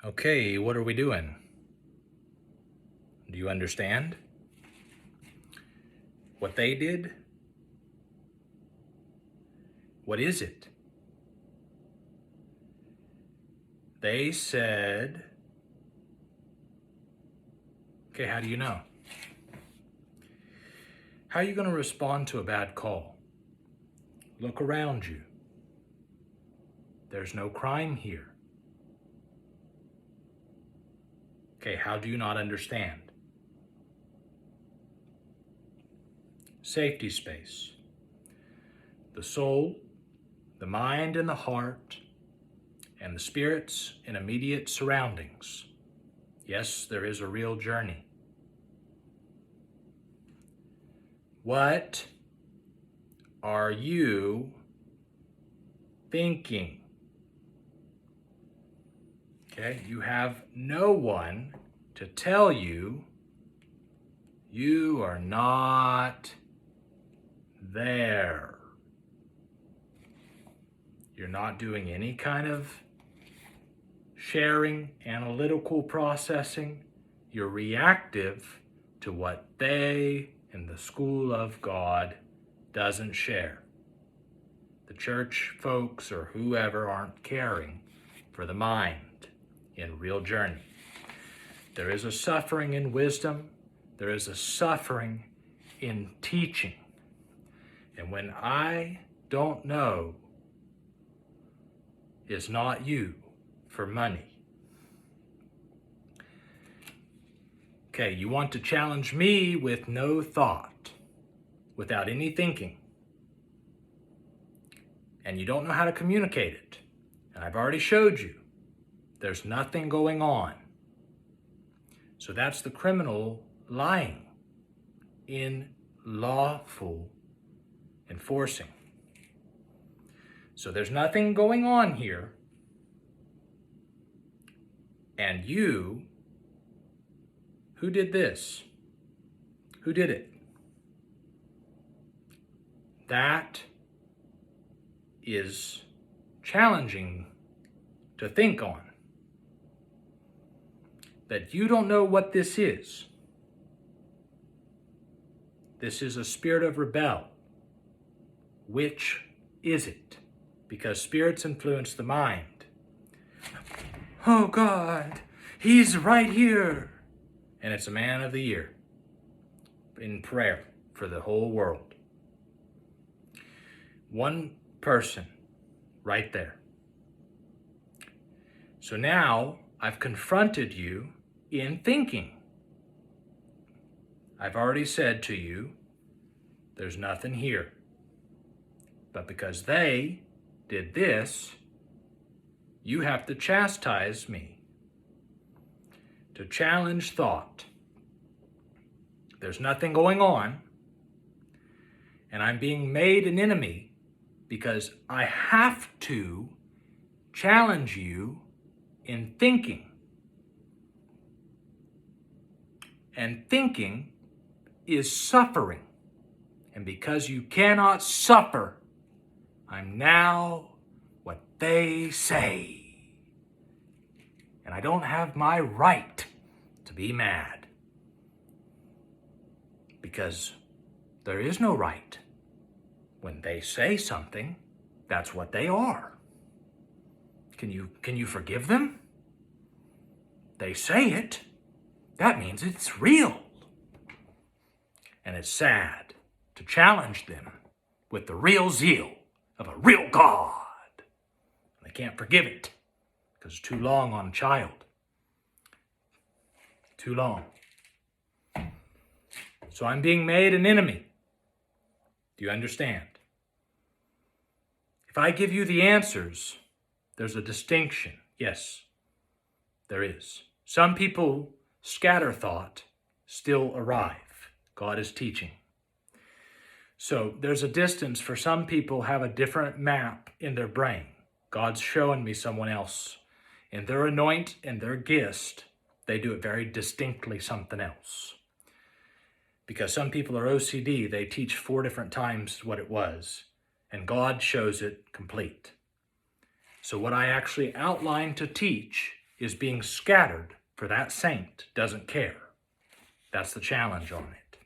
Okay, what are we doing? Do you understand what they did? What is it? They said, okay, how do you know? How are you going to respond to a bad call? Look around you. There's no crime here. Okay, how do you not understand? Safety space. The soul, the mind and the heart, and the spirit's in immediate surroundings. Yes, there is a real journey. What are you thinking? Okay, you have no one to tell you you are not there. You're not doing any kind of sharing, analytical processing. You're reactive to what they in the school of God doesn't share. The church folks or whoever aren't caring for the mind in real journey. There is a suffering in wisdom. There is a suffering in teaching. And when I don't know is not you for money. Okay, you want to challenge me with no thought, without any thinking. And you don't know how to communicate it. And I've already showed you. There's nothing going on. So that's the criminal lying in lawful enforcing. So there's nothing going on here. And you, who did this? Who did it? That is challenging to think on. That you don't know what this is. This is a spirit of rebel. Which is it? Because spirits influence the mind. Oh God, he's right here. And it's a man of the year in prayer for the whole world. One person right there. So now I've confronted you in thinking. I've already said to you, there's nothing here. But because they did this, you have to chastise me, to challenge thought. There's nothing going on, and I'm being made an enemy because I have to challenge you in thinking. And thinking is suffering. And because you cannot suffer, I'm now what they say. And I don't have my right to be mad. Because there is no right. When they say something, that's what they are. Can you forgive them? They say it. That means it's real. And it's sad to challenge them with the real zeal of a real God. They can't forgive it because it's too long on a child. Too long. So I'm being made an enemy. Do you understand? If I give you the answers, there's a distinction. Yes, there is. Some people scatter thought, still arrive. God is teaching. So there's a distance for some people have a different map in their brain. God's showing me someone else. In their anoint and their gist, they do it very distinctly something else. Because some people are OCD, they teach 4 different times what it was. And God shows it complete. So what I actually outline to teach is being scattered, for that saint doesn't care. That's the challenge on it.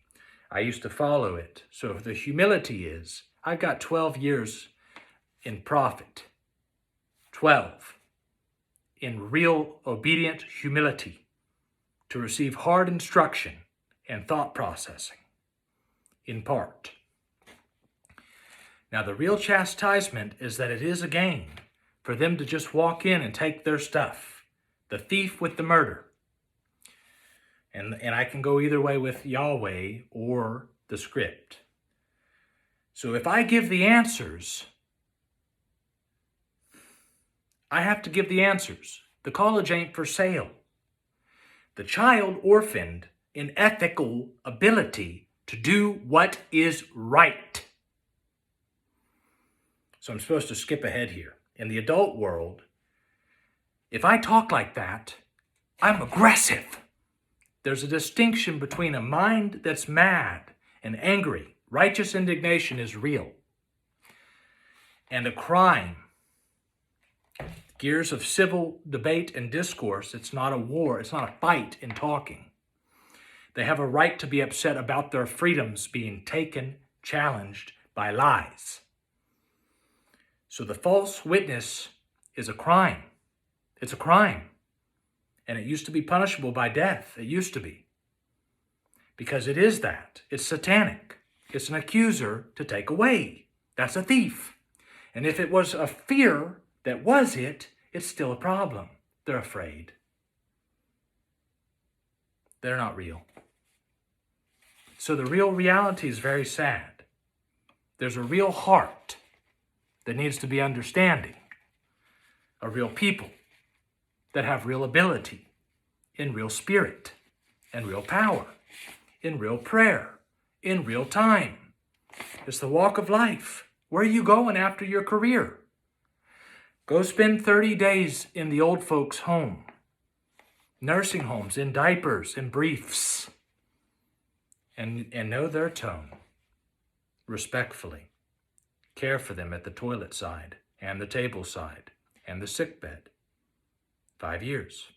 I used to follow it. So if the humility is, I've got 12 years in prophet, 12 in real obedient humility to receive hard instruction and thought processing, in part. Now, the real chastisement is that it is a gain for them to just walk in and take their stuff. The thief with the murder. And I can go either way with Yahweh or the script. So if I give the answers, I have to give the answers. The college ain't for sale. The child orphaned in ethical ability to do what is right. So I'm supposed to skip ahead here. In the adult world, if I talk like that, I'm aggressive. There's a distinction between a mind that's mad and angry. Righteous indignation is real. And a crime. Gears of civil debate and discourse. It's not a war. It's not a fight in talking. They have a right to be upset about their freedoms being taken, challenged by lies. So the false witness is a crime. It's a crime. And it used to be punishable by death. It used to be. Because it is that. It's satanic. It's an accuser to take away. That's a thief. And if it was a fear that was it, it's still a problem. They're afraid. They're not real. So the real reality is very sad. There's a real heart that needs to be understanding. A real people that have real ability, in real spirit, and real power, in real prayer, in real time. It's the walk of life. Where are you going after your career? Go spend 30 days in the old folks' home, nursing homes, in diapers, in briefs, and know their tone respectfully. Care for them at the toilet side and the table side and the sick bed. 5 years,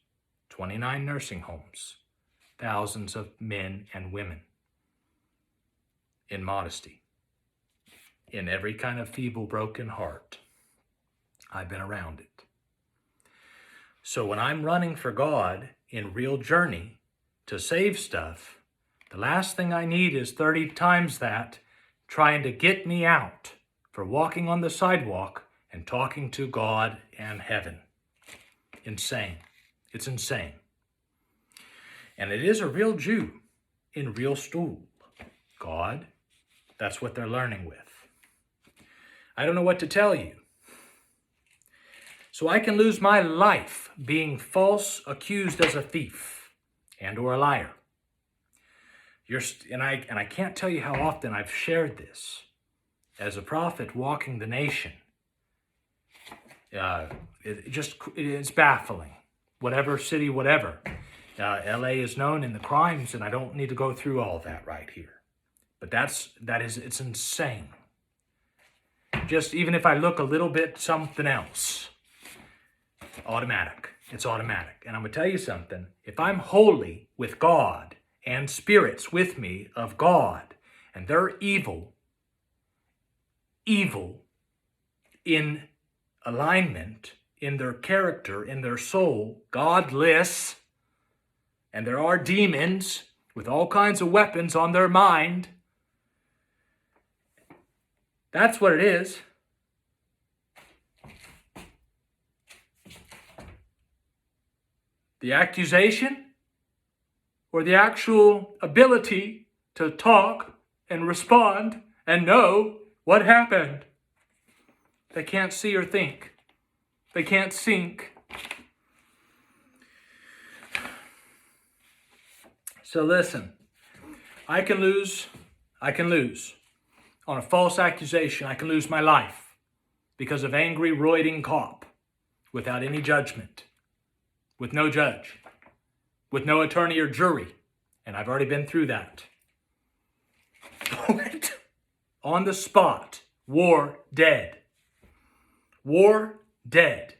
29 nursing homes, thousands of men and women in modesty, in every kind of feeble, broken heart. I've been around it. So when I'm running for God in real journey to save stuff, the last thing I need is 30 times that trying to get me out for walking on the sidewalk and talking to God and heaven. Insane. It's insane. And it is a real Jew in real stool. God, that's what they're learning with. I don't know what to tell you. So I can lose my life being false accused as a thief and or a liar. And I can't tell you how often I've shared this as a prophet walking the nation. It's baffling. Whatever city, whatever. LA is known in the crimes, and I don't need to go through all that right here. But it's insane. Just even if I look a little bit something else, automatic. It's automatic. And I'm going to tell you something. If I'm holy with God and spirits with me of God, and they're evil in alignment, in their character, in their soul, godless, and there are demons with all kinds of weapons on their mind, that's what it is. The accusation or the actual ability to talk and respond and know what happened. They can't see or think. They can't think. So listen, I can lose on a false accusation. I can lose my life because of angry, roiding cop without any judgment, with no judge, with no attorney or jury. And I've already been through that. On the spot, war dead. War dead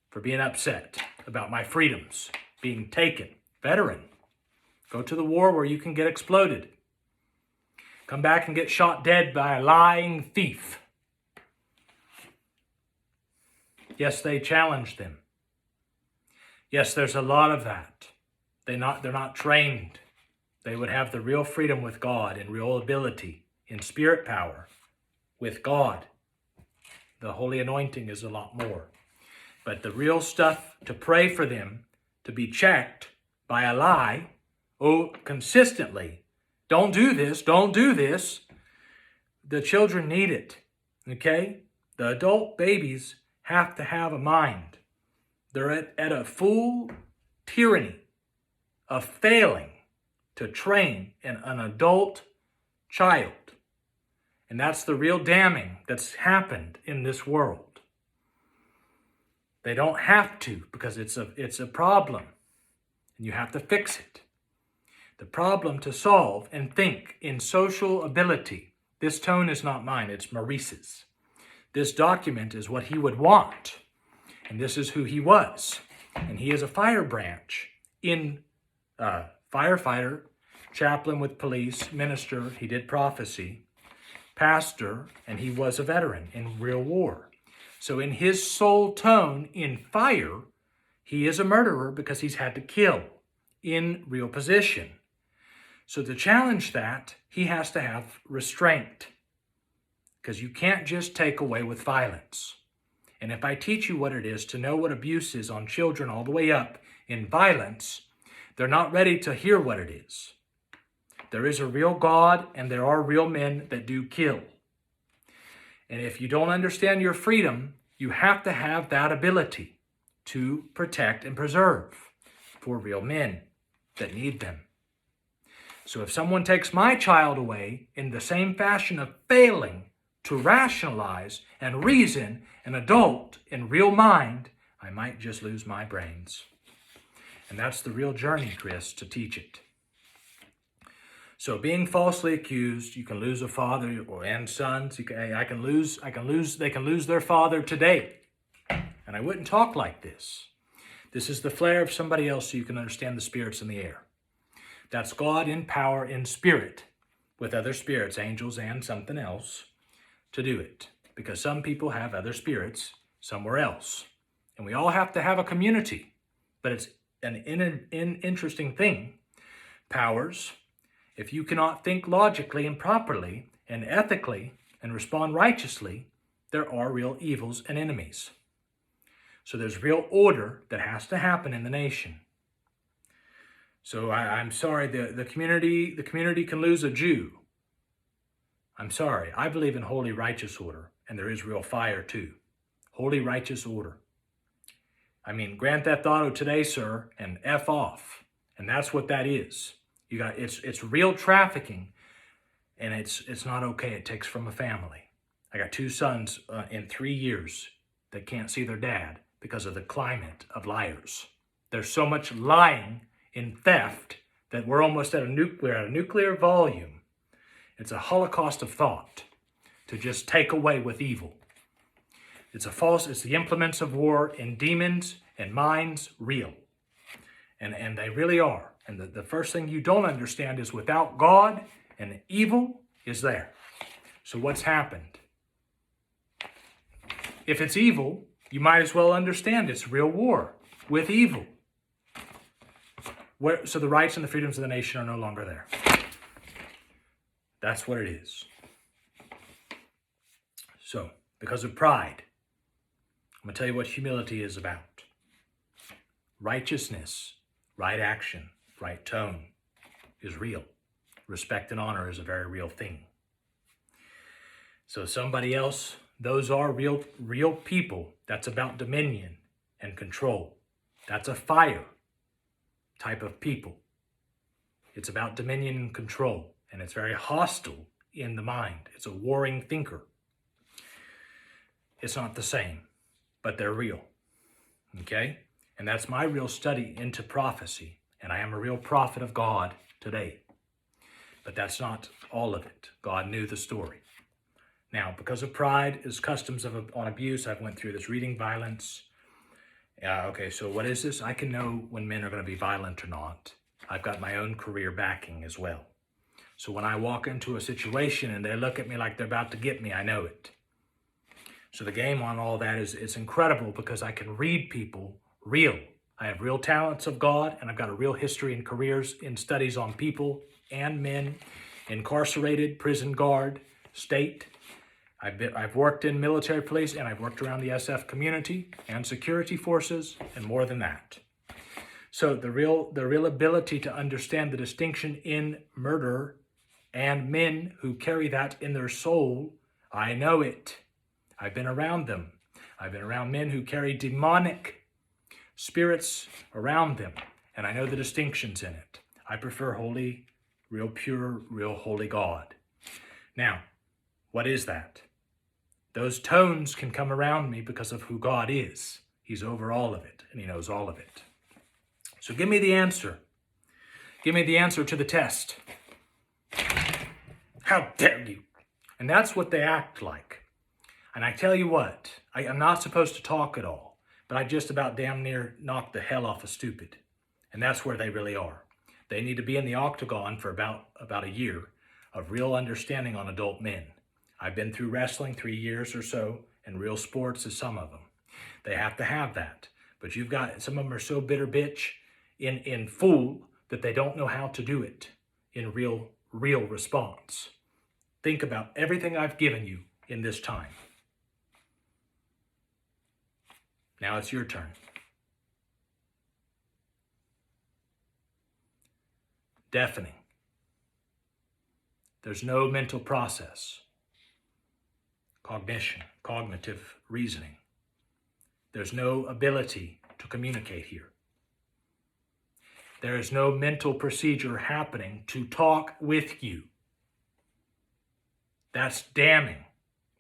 for being upset about my freedoms being taken. Veteran. Go to the war where you can get exploded. Come back and get shot dead by a lying thief. Yes, they challenged them. Yes, there's a lot of that. They're not trained. They would have the real freedom with God and real ability in spirit power with God. The holy anointing is a lot more. But the real stuff, to pray for them, to be checked by a lie, consistently. Don't do this, don't do this. The children need it, okay? The adult babies have to have a mind. They're at a full tyranny of failing to train an adult child. And that's the real damning that's happened in this world. They don't have to, because it's a problem. And you have to fix it. The problem to solve and think in social ability. This tone is not mine, it's Maurice's. This document is what he would want. And this is who he was. And he is a fire branch in firefighter, chaplain with police, minister, he did prophecy, pastor, and he was a veteran in real war. So in his soul tone in fire, he is a murderer because he's had to kill in real position. So to challenge that, he has to have restraint, because you can't just take away with violence. And if I teach you what it is to know what abuse is on children all the way up in violence, they're not ready to hear what it is. There is a real God, and there are real men that do kill. And if you don't understand your freedom, you have to have that ability to protect and preserve for real men that need them. So if someone takes my child away in the same fashion of failing to rationalize and reason an adult in real mind, I might just lose my brains. And that's the real journey, Chris, to teach it. So being falsely accused, you can lose a father and sons. They can lose their father today. And I wouldn't talk like this. This is the flair of somebody else so you can understand the spirits in the air. That's God in power, in spirit, with other spirits, angels and something else, to do it. Because some people have other spirits somewhere else. And we all have to have a community. But it's an interesting thing. Powers, if you cannot think logically and properly and ethically and respond righteously, there are real evils and enemies. So there's real order that has to happen in the nation. So I'm sorry, the community can lose a Jew. I'm sorry. I believe in holy righteous order, and there is real fire too. Holy righteous order. I mean, Grand Theft Auto today, sir, and F off. And that's what that is. It's real trafficking, and it's not okay. It takes from a family. I got 2 sons in 3 years that can't see their dad because of the climate of liars. There's so much lying in theft that we're almost at a nuclear volume. It's a holocaust of thought to just take away with evil. It's the implements of war in demons and minds real. And they really are. And the first thing you don't understand is without God, and evil is there. So what's happened? If it's evil, you might as well understand it's real war with evil. So the rights and the freedoms of the nation are no longer there. That's what it is. So, because of pride, I'm going to tell you what humility is about. Righteousness, right action, right tone is real. Respect and honor is a very real thing. So somebody else, those are real people. That's about dominion and control. That's a fire type of people. It's about dominion and control, and it's very hostile in the mind. It's a warring thinker. It's not the same, but they're real, okay? And that's my real study into prophecy, and I am a real prophet of God today. But that's not all of it. God knew the story. Now, because of pride, is customs on abuse, I've went through this, reading violence, Yeah, okay, so what is this? I can know when men are going to be violent or not. I've got my own career backing as well. So when I walk into a situation and they look at me like they're about to get me, I know it. So the game on all that is, it's incredible because I can read people real. I have real talents of God, and I've got a real history and careers in studies on people and men, incarcerated, prison guard, state. I've worked in military police, and I've worked around the SF community and security forces, and more than that. So the real ability to understand the distinction in murder and men who carry that in their soul, I know it. I've been around them. I've been around men who carry demonic spirits around them, and I know the distinctions in it. I prefer holy, real pure, real holy God. Now, what is that? Those tones can come around me because of who God is. He's over all of it, and he knows all of it. So give me the answer. Give me the answer to the test. How dare you? And that's what they act like. And I tell you what, I'm not supposed to talk at all, but I just about damn near knocked the hell off a stupid. And that's where they really are. They need to be in the octagon for about a year of real understanding on adult men. I've been through wrestling 3 years or so, and real sports is some of them. They have to have that. But you've got, some of them are so bitter bitch in fool that they don't know how to do it in real response. Think about everything I've given you in this time. Now it's your turn. Deafening. There's no mental process. Cognition, cognitive reasoning. There's no ability to communicate here. There is no mental procedure happening to talk with you. That's damning,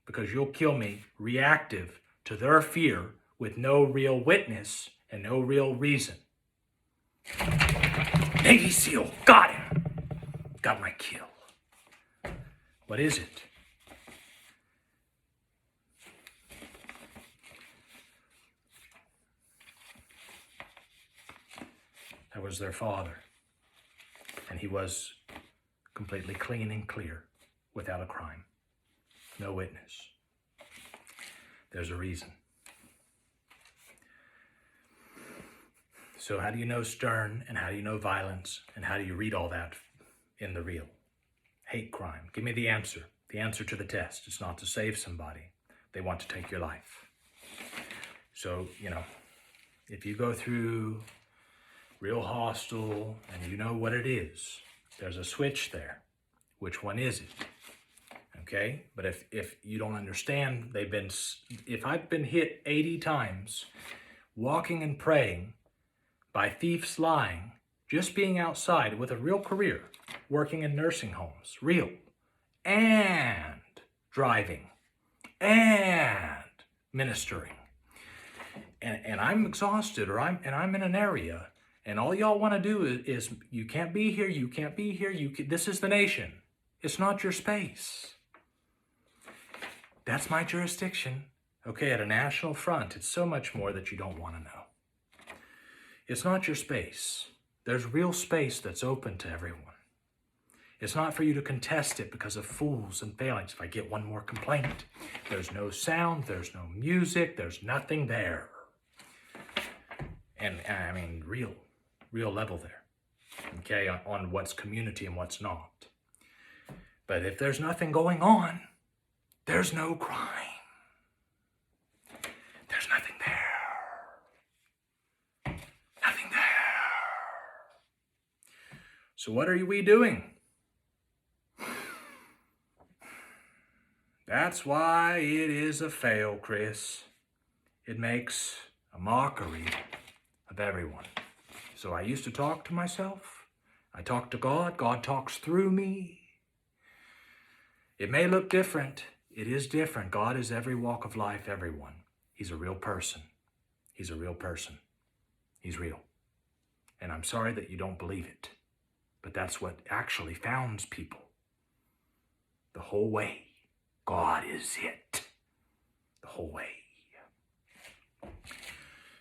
because you'll kill me reactive to their fear with no real witness and no real reason. Navy SEAL, got him. Got my kill. What is it? That was their father. And he was completely clean and clear, without a crime. No witness. There's a reason. So how do you know stern, and how do you know violence, and how do you read all that in the real? Hate crime. Give me the answer to the test. It's not to save somebody. They want to take your life. So, if you go through real hostile and you know what it is, there's a switch there. Which one is it? Okay? But if you don't understand, if I've been hit 80 times, walking and praying, by thieves lying, just being outside with a real career, working in nursing homes, real, and driving, and ministering. And I'm exhausted, or I'm in an area, and all y'all want to do is you can't be here, you can't be here, this is the nation. It's not your space. That's my jurisdiction. Okay, at a national front, it's so much more that you don't want to know. It's not your space. There's real space that's open to everyone. It's not for you to contest it because of fools and failings. If I get one more complaint, there's no sound, there's no music, there's nothing there. And I mean, real level there, okay, on what's community and what's not. But if there's nothing going on, there's no crime. There's nothing there. Nothing there. So what are we doing? That's why it is a fail, Chris. It makes a mockery of everyone. So I used to talk to myself. I talk to God. God talks through me. It may look different. It is different. God is every walk of life, everyone. He's a real person. He's a real person. He's real. And I'm sorry that you don't believe it. But that's what actually founds people. The whole way. God is it. The whole way.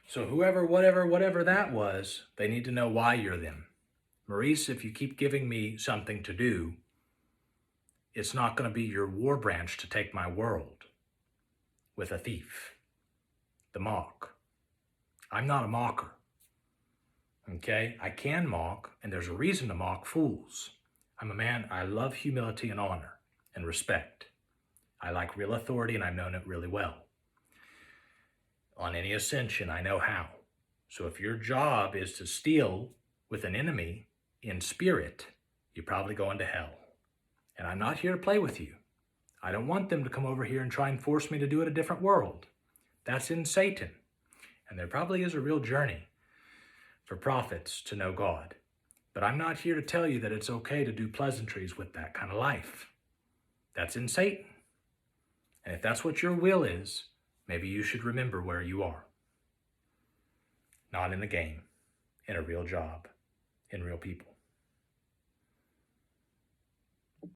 So whoever, whatever that was, they need to know why you're them. Maurice, if you keep giving me something to do, it's not going to be your war branch to take my world with a thief, the mock. I'm not a mocker. Okay? I can mock, and there's a reason to mock fools. I'm a man, I love humility and honor and respect. I like real authority, and I've known it really well. On any ascension, I know how. So if your job is to steal with an enemy in spirit, you're probably going to hell. And I'm not here to play with you. I don't want them to come over here and try and force me to do it a different world. That's in Satan. And there probably is a real journey for prophets to know God. But I'm not here to tell you that it's okay to do pleasantries with that kind of life. That's in Satan. And if that's what your will is, maybe you should remember where you are. Not in the game, in a real job, in real people.